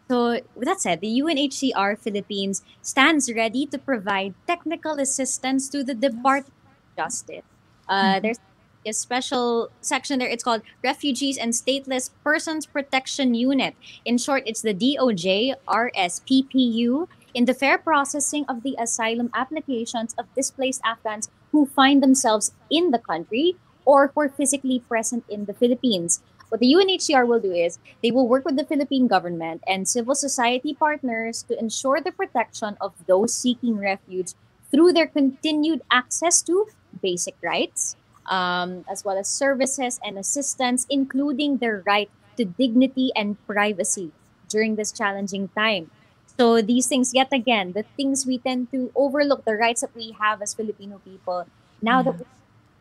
So with that said, the UNHCR Philippines stands ready to provide technical assistance to the Department of Justice. There's a special section there. It's called Refugees and Stateless Persons Protection Unit. In short, it's the DOJ RSPPU, in the fair processing of the asylum applications of displaced Afghans who find themselves in the country or who are physically present in the Philippines. What the UNHCR will do is they will work with the Philippine government and civil society partners to ensure the protection of those seeking refuge through their continued access to basic rights, as well as services and assistance, including their right to dignity and privacy. during this challenging time. So these things, yet again, the things we tend to overlook, the rights that we have as Filipino people, now that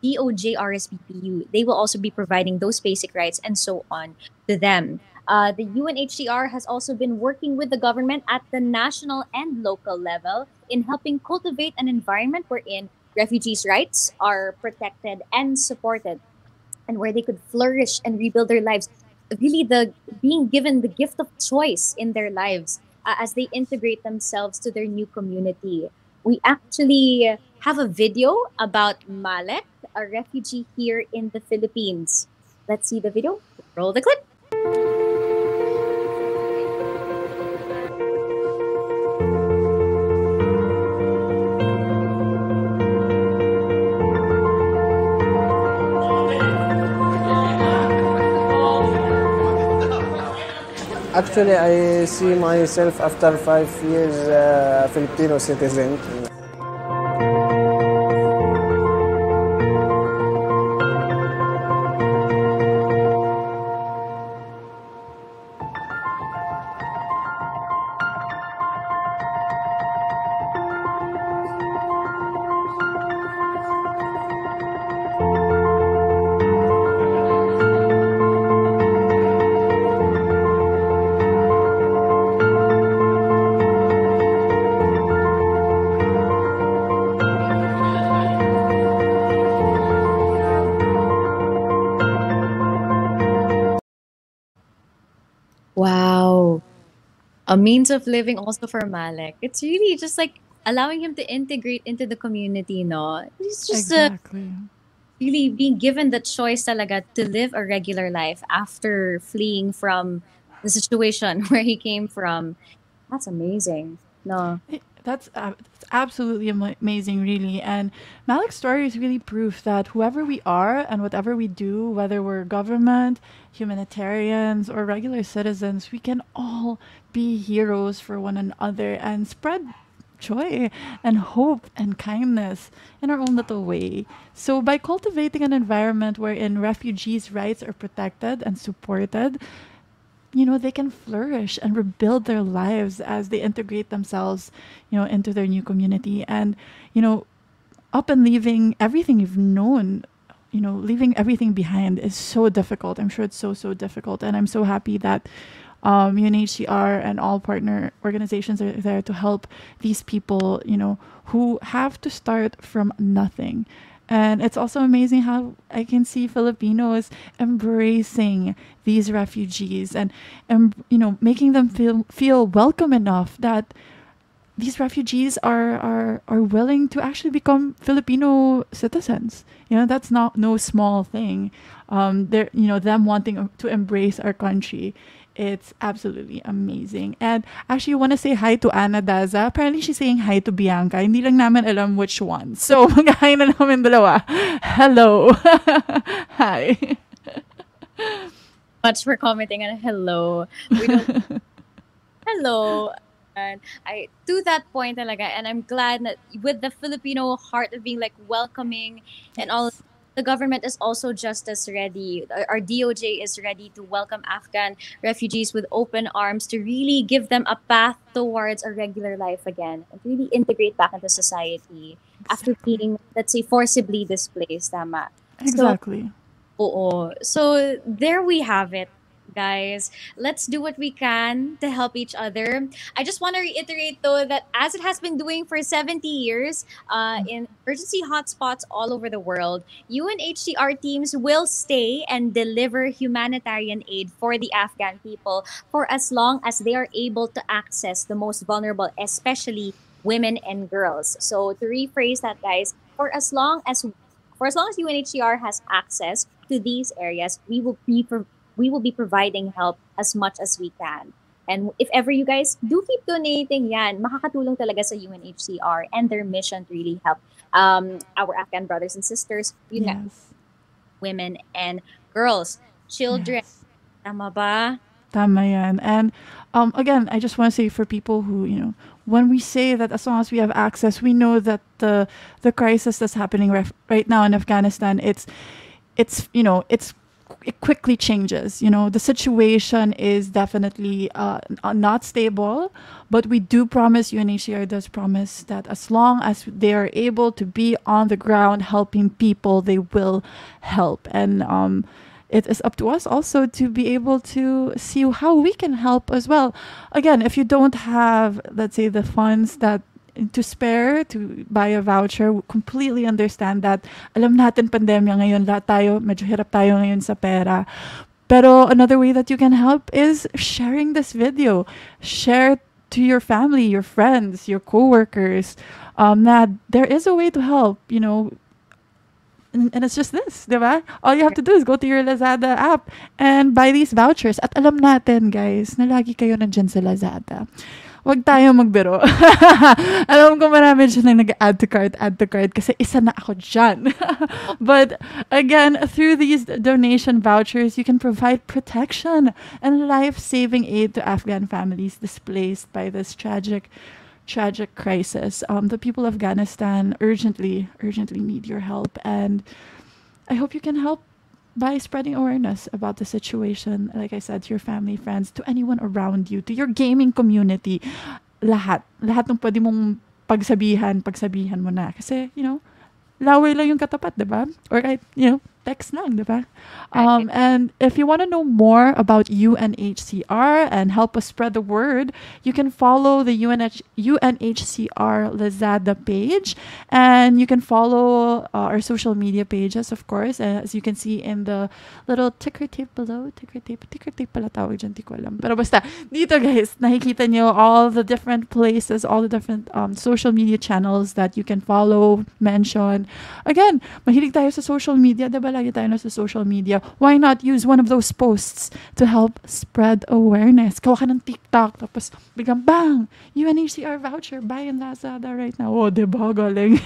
DOJ RSPPU, they will also be providing those basic rights and so on to them. The UNHCR has also been working with the government at the national and local level in helping cultivate an environment wherein refugees' rights are protected and supported, and where they could flourish and rebuild their lives. Really, the being given the gift of choice in their lives as they integrate themselves to their new community. We actually have a video about Malek, a refugee here in the Philippines. Let's see the video. Roll the clip. Actually, I see myself after 5 years Filipino citizen. Wow. A means of living also for Malek. It's really just like allowing him to integrate into the community, no? He's just Exactly. really being given the choice talaga to live a regular life after fleeing from the situation where he came from. That's amazing. No. That's absolutely amazing, really. And Malik's story is really proof that whoever we are and whatever we do, whether we're government, humanitarians, or regular citizens, we can all be heroes for one another and spread joy and hope and kindness in our own little way. So, by cultivating an environment wherein refugees' rights are protected and supported, they can flourish and rebuild their lives as they integrate themselves, into their new community. And, up and leaving everything you've known, leaving everything behind is so difficult. I'm sure it's so, so difficult. And I'm so happy that UNHCR and all partner organizations are there to help these people, who have to start from nothing. And it's also amazing how I can see Filipinos embracing these refugees and making them feel welcome enough that these refugees are willing to actually become Filipino citizens. That's not no small thing. They're them wanting to embrace our country. It's absolutely amazing. And actually, I want to say hi to Ana Daza. Apparently, she's saying hi to Bianca. Hindi lang namin alam which one. So, mag-hi na namin dalawa. Hello. Hi. Much for commenting on hello. We don't hello. And I to that point talaga, and I'm glad that with the Filipino heart of being like welcoming and all, the government is also just as ready. Our DOJ is ready to welcome Afghan refugees with open arms to really give them a path towards a regular life again and really integrate back into society after being, let's say, forcibly displaced. Tama. Exactly. So there we have it, guys. Let's do what we can to help each other. I just want to reiterate, though, that as it has been doing for 70 years in emergency hotspots all over the world, UNHCR teams will stay and deliver humanitarian aid for the Afghan people for as long as they are able to access the most vulnerable, especially women and girls. So to rephrase that, guys, for as long as UNHCR has access to these areas, we will be providing help as much as we can. And if ever you guys do keep donating, yan, makakatulong talaga sa UNHCR and their mission to really help our Afghan brothers and sisters, women and girls, children. Yes. Tama ba? Tama yan. And again, I just want to say for people who, when we say that as long as we have access, we know that the crisis that's happening right now in Afghanistan, it's it quickly changes. You know, the situation is definitely not stable, but we do promise, UNHCR does promise that as long as they are able to be on the ground helping people, they will help. And it is up to us also to be able to see how we can help as well. Again, if you don't have, let's say, the funds that to spare to buy a voucher, we completely understand that. Alam natin pandemya ngayon, lahat tayo, medyo hirap tayo ngayon sa pera. Pero another way that you can help is sharing this video. Share to your family, your friends, your coworkers, that there is a way to help, you know. And it's just this, diba? All you have to do is go to your Lazada app and buy these vouchers. At alam natin, guys, na lagi kayo nandyan sa Lazada. Wag tayo magbiro. Alam ko marami dyan na nag-add to cart kasi isa na ako dyan. But again, through these donation vouchers, you can provide protection and life-saving aid to Afghan families displaced by this tragic crisis. The people of Afghanistan urgently need your help, and I hope you can help by spreading awareness about the situation, like I said, to your family, friends, to anyone around you, to your gaming community. Lahat ng pwede mong pagsabihan mo na. Kasi, you know, laway lang yung katapat, diba? Or kahit, you know, text lang, diba? And if you want to know more about UNHCR and help us spread the word, you can follow the UNHCR Lazada page, and you can follow our social media pages, of course, as you can see in the little ticker tape below. Ticker tape pala tawag dyan, di ko alam. Pero basta, dito guys, nakikita nyo all the different places, all the different social media channels that you can follow, mention. Again, mahilig tayo sa social media, diba? Lagi tayo na sa social media. Why not use one of those posts to help spread awareness? Gawa ka ng TikTok, tapos biglang bang! UNHCR voucher, buy in Lazada right now. Oh, diba? Galing.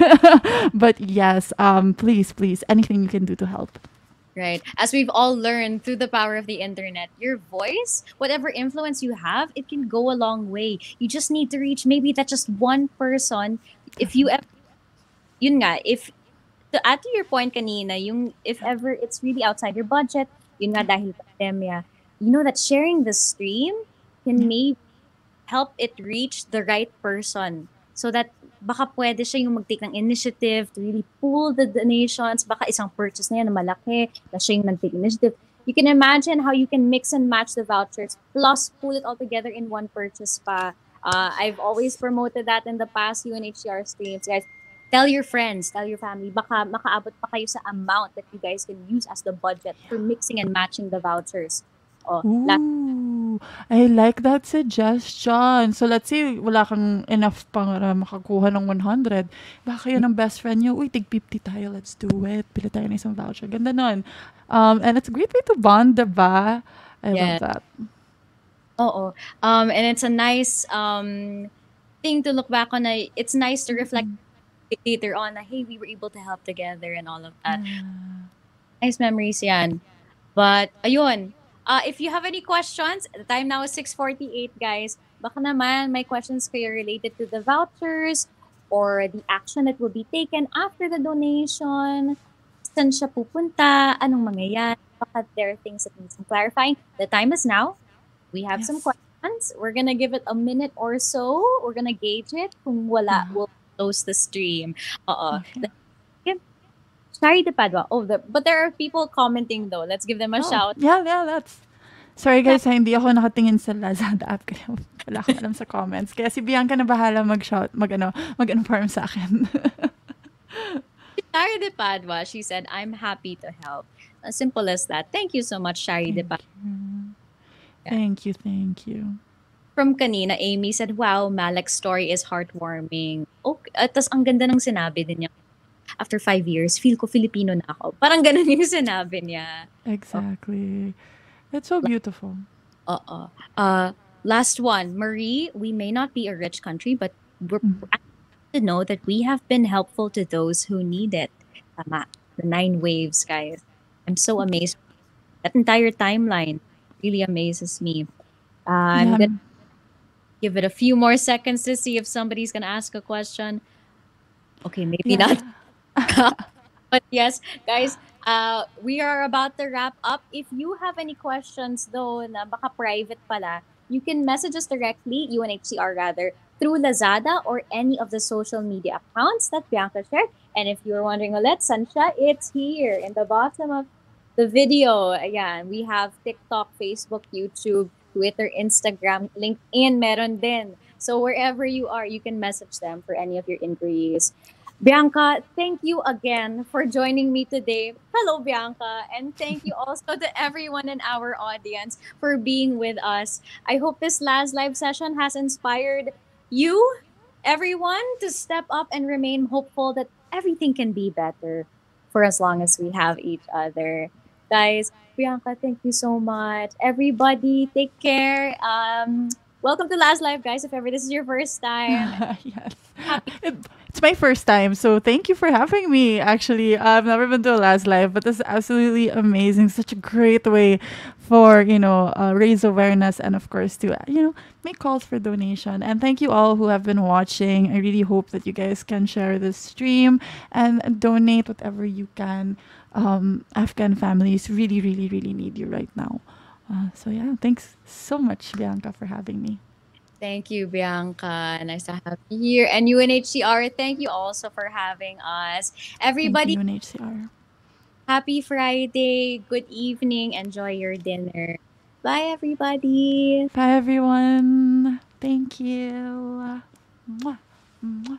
But yes, please, anything you can do to help. Right. As we've all learned through the power of the internet, your voice, whatever influence you have, it can go a long way. You just need to reach maybe that just one person. If you ever, yun nga, if to add to your point kanina, yung if ever it's really outside your budget, yun nga dahil pandemya, you know that sharing the stream can maybe help it reach the right person, so that baka pwede siya yung mag-take ng initiative to really pool the donations. Baka isang purchase na yan na malaki, na siya yung nag-take initiative. You can imagine how you can mix and match the vouchers plus pool it all together in one purchase pa. I've always promoted that in the past UNHCR streams, guys. Tell your friends, tell your family, baka makaabot pa kayo sa amount that you guys can use as the budget for mixing and matching the vouchers. Ooh, I like that suggestion. So let's say wala kang enough para makakuha ng 100. Baka yun ang best friend nyo, uy, tig 50 tayo, let's do it. Pila tayo ng isang voucher. Ganda nun. And it's a great way to bond, diba? I love that. Oo. And it's a nice thing to look back on. It's nice to reflect later on na, hey, we were able to help together and all of that. Nice memories yan. But, ayun. If you have any questions, the time now is 6:48, guys. Baka naman may questions kayo related to the vouchers or the action that will be taken after the donation. Saan siya pupunta? Anong mangyayari? Baka there are things that need some clarifying. The time is now. We have some questions. We're gonna give it a minute or so. We're gonna gauge it. Kung wala, we'll close the stream. Sorry, de Padua. But there are people commenting though. Let's give them a shout. Yeah, that's... Sorry guys, hindi ako nakatingin sa Lazada app kaya wala akong alam sa comments. Kaya si Bianca na bahala mag-inform sa akin. Shari de Padua, she said, I'm happy to help. As simple as that. Thank you so much, Shari de Padua. Thank you. From kanina, Amy said, wow, Malek's story is heartwarming. Okay. Tas ang ganda ng sinabi din niya. After 5 years, feel ko Filipino na ako. Parang ganun yung sinabi niya. Exactly. It's so beautiful. Last one, Marie, we may not be a rich country, but we're to know that we have been helpful to those who need it. Tama. The 9 waves, guys. I'm so amazed. That entire timeline really amazes me. I'm going to give it a few more seconds to see if somebody's going to ask a question. Okay, maybe not. But yes, guys, We are about to wrap up. If you have any questions though na baka private pala, you can message us directly, UNHCR rather, through Lazada or any of the social media accounts that Bianca shared. And if you're wondering ulit, Sansha, it's here in the bottom of the video. Ayan, we have TikTok, Facebook, YouTube, Twitter, Instagram, LinkedIn, meron din. So wherever you are, you can message them for any of your inquiries. Bianca, thank you again for joining me today. Hello, Bianca. And thank you also to everyone in our audience for being with us. I hope this last live session has inspired you, everyone, to step up and remain hopeful that everything can be better for as long as we have each other. Guys, Bianca, thank you so much. Everybody, take care. Welcome to Last Live, guys. If ever this is your first time. Yes. It's my first time, so thank you for having me. Actually, I've never been to a Last Live, but this is absolutely amazing. Such a great way for, raise awareness and, of course, to, make calls for donation. And thank you all who have been watching. I really hope that you guys can share this stream and donate whatever you can. Afghan families really, really, really need you right now. So, yeah, thanks so much, Bianca, for having me. Thank you, Bianca. Nice to have you here. And UNHCR, thank you also for having us. Everybody, thank you, UNHCR. Happy Friday. Good evening. Enjoy your dinner. Bye, everybody. Bye, everyone. Thank you. Mwah. Mwah.